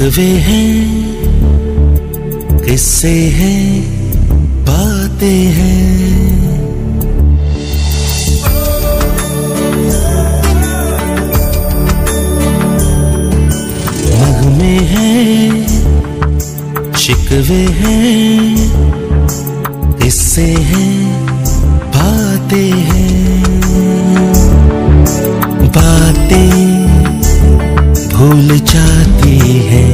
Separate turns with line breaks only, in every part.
शिकवे हैं, किस्से हैं, बातें हैं। नगमे हैं, शिकवे हैं, किस्से हैं, बातें हैं। बातें भूल जाती हैं,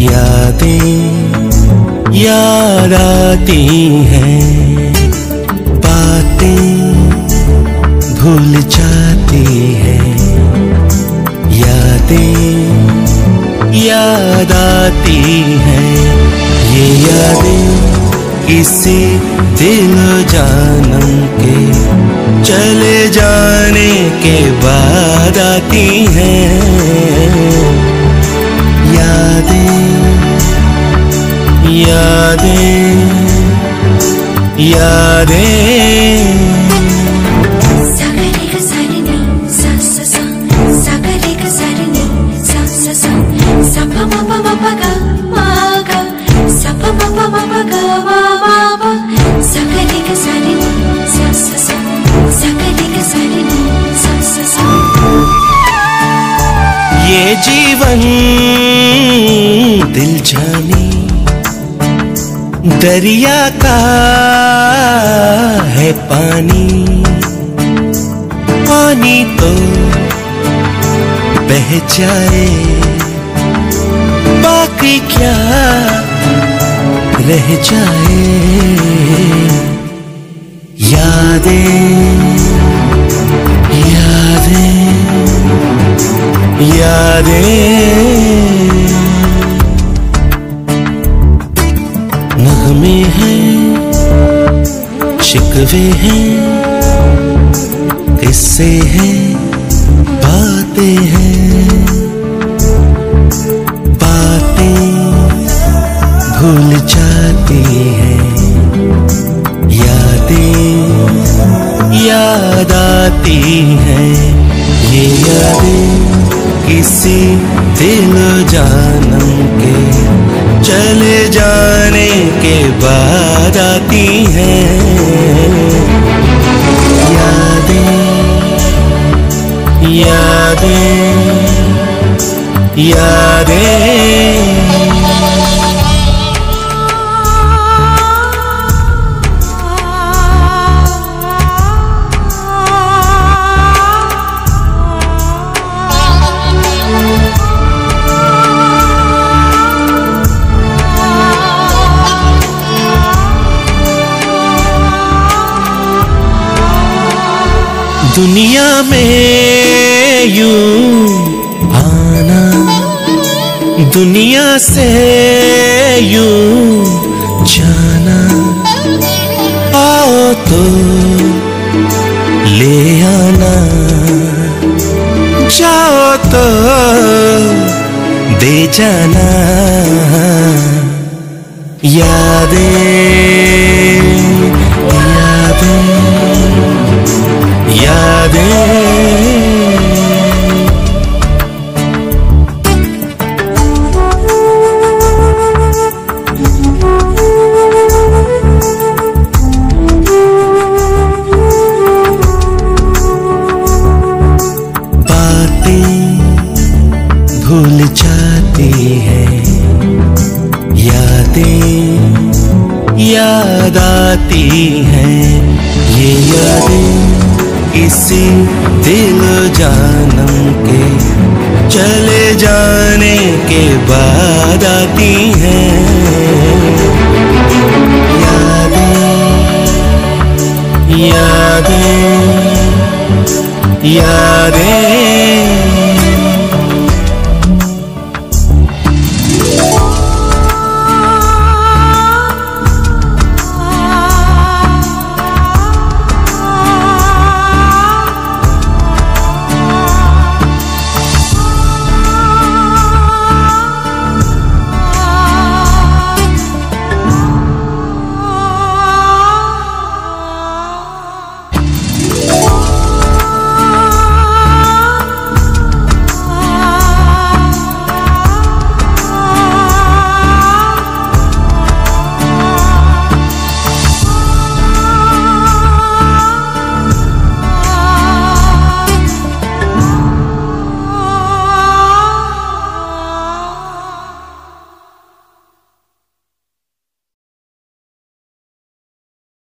यादें याद आती हैं। बातें भूल जाती हैं, यादें याद आती हैं। ये यादें किसी दिल जानम के चले जाने के बाद आती हैं। यादें यादें यादें। ये जीवन दिल जानी दरिया का है पानी। पानी तो बह जाए, बाकी क्या रह जाए। यादें यादें यादें। नगमे हैं, शिकवे हैं, किस्से हैं, बातें हैं। बातें भूल जाती हैं, यादें याद आती हैं। ये यादें किसी दिल जानम के चले जाने के बाद आती हैं। यादें यादें यादें। दुनिया में यूं आना, दुनिया से यूं जाना। आओ तो ले आना, जाओ तो दे जाना। यादें यादें यादें। भूल जाती है, यादें याद आती हैं। ये यादें किसी दिल जानम के चले जाने के बाद आती हैं। यादें यादें यादें।